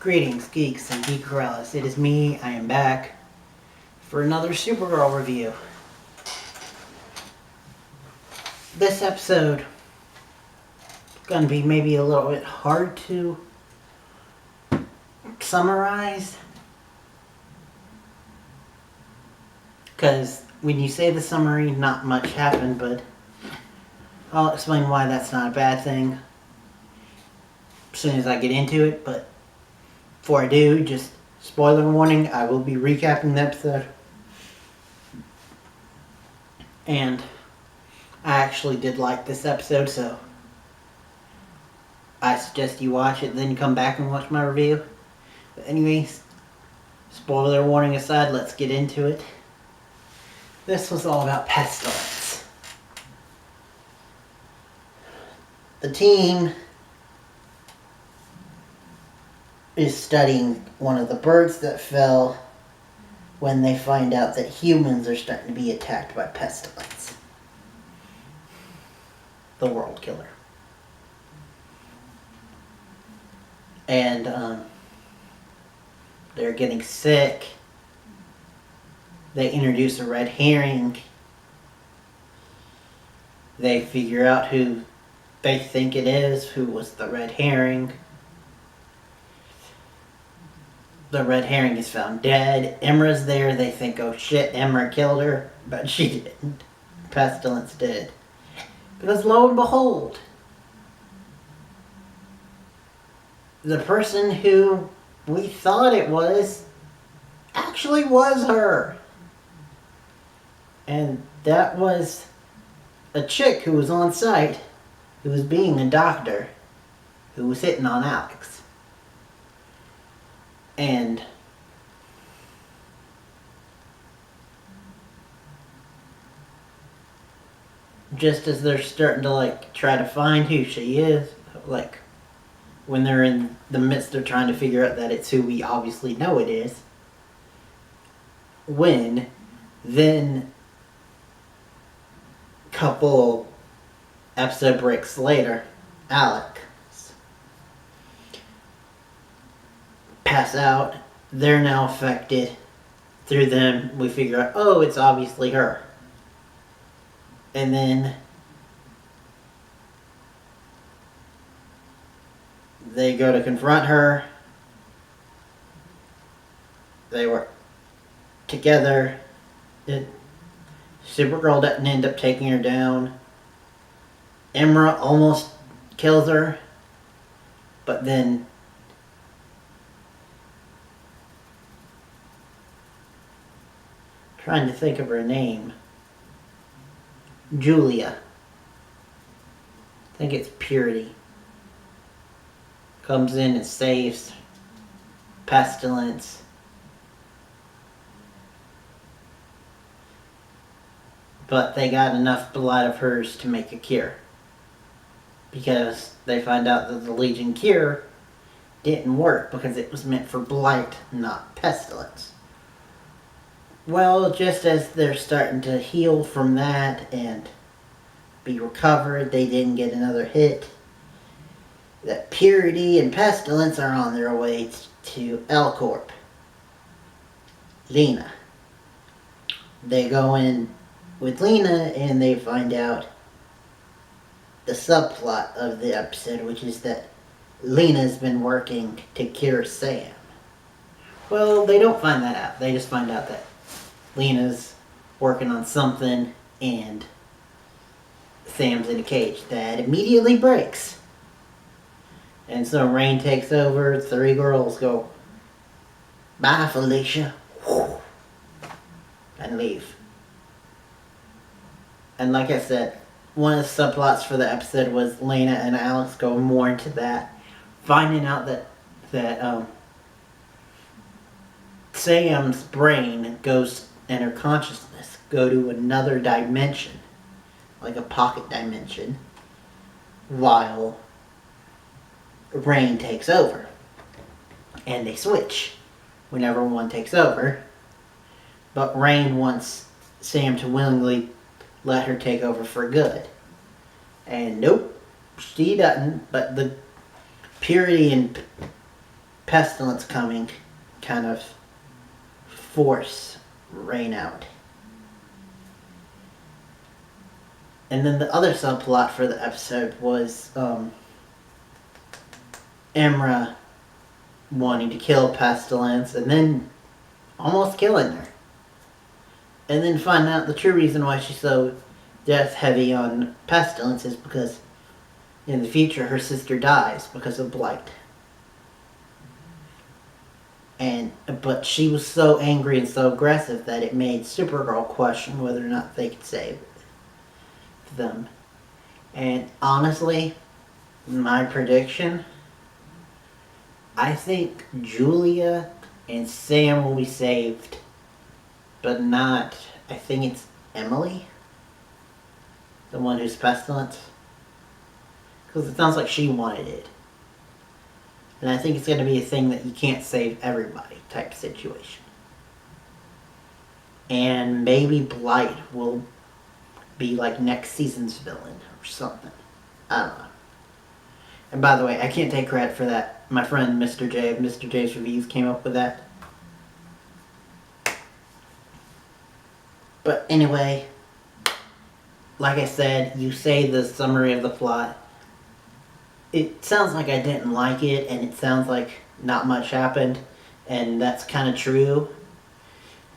Greetings, geeks and geek gorillas. It is me. I am back for another Supergirl review. This episode is going to be maybe a little bit hard to summarize, because when you say the summary, not much happened, but I'll explain why that's not a bad thing as soon as I get into it. But before I do, just spoiler warning, I will be recapping the episode. And I actually did like this episode, so I suggest you watch it, then come back and watch my review. But anyways, spoiler warning aside, let's get into it. This was all about pestilence. The team is studying one of the birds that fell when they find out that humans are starting to be attacked by pestilence. The world killer. And they're getting sick. They introduce a red herring. They figure out who they think it is, who was the red herring. The red herring is found dead. Emra's there. They think, oh shit, Emra killed her. But she didn't. Pestilence did. Because lo and behold, the person who we thought it was actually was her. And that was a chick who was on site, who was being a doctor, who was hitting on Alex. And just as they're starting to try to find who she is, when they're in the midst of trying to figure out that it's who we obviously know it is, then couple episode breaks later, Alex pass out. They're now affected. Through them, we figure out, oh, it's obviously her. And then they go to confront her. They were together. Supergirl doesn't end up taking her down. Emra almost kills her. But then trying to think of her name. Julia. I think it's Purity. Comes in and saves Pestilence. But they got enough blood of hers to make a cure. Because they find out that the Legion cure didn't work because it was meant for blight, not pestilence. Well, just as they're starting to heal from that and be recovered, they didn't get another hit. That Purity and Pestilence are on their way to L-Corp. Lena. They go in with Lena and they find out the subplot of the episode, which is that Lena's been working to cure Sam. Well, they don't find that out. They just find out that Lena's working on something and Sam's in a cage that immediately breaks. And so Rain takes over. 3 girls go, bye Felicia, and leave. And like I said, one of the subplots for the episode was Lena and Alex go more into that, finding out that Sam's brain goes, and her consciousness go to another dimension, like a pocket dimension, while Rain takes over. And they switch whenever one takes over. But Rain wants Sam to willingly let her take over for good. And nope, she doesn't. But the Purity and pestilence coming kind of force rain out. And then the other subplot for the episode was Emra wanting to kill Pestilence and then almost killing her. And then find out the true reason why she's so death heavy on Pestilence is because in the future her sister dies because of blight. But she was so angry and so aggressive that it made Supergirl question whether or not they could save them. And honestly, my prediction, I think Julia and Sam will be saved, but not, I think it's Emily, the one who's Pestilence, because it sounds like she wanted it. And I think it's going to be a thing that you can't save everybody type situation. And maybe Blight will be like next season's villain or something. I don't know. And by the way, I can't take credit for that. My friend Mr. J of Mr. J's Reviews came up with that. But anyway, like I said, you say the summary of the plot. It sounds like I didn't like it, and it sounds like not much happened, and that's kind of true.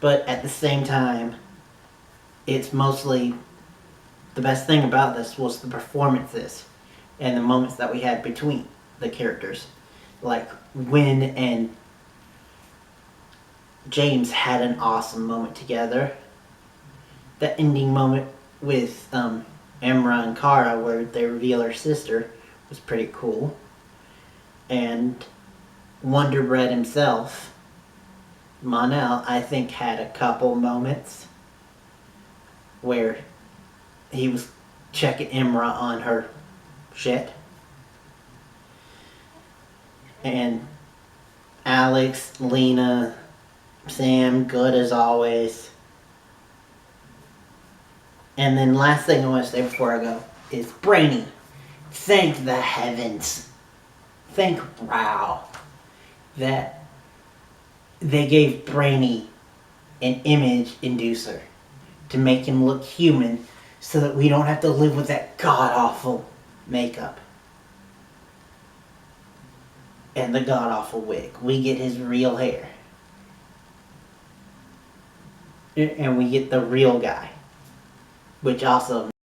But at the same time, it's mostly, the best thing about this was the performances and the moments that we had between the characters. Like Wynn and James had an awesome moment together. The ending moment with Emra and Kara where they reveal her sister was pretty cool. And Wonder Bread himself, Mon-El, I think had a couple moments where he was checking Emra on her shit. And Alex, Lena, Sam, good as always. And then last thing I want to say before I go is Brainy. Thank the heavens. Thank Wow that they gave Brainy an image inducer to make him look human so that we don't have to live with that god-awful makeup and the god-awful wig. We get his real hair. And we get the real guy, which also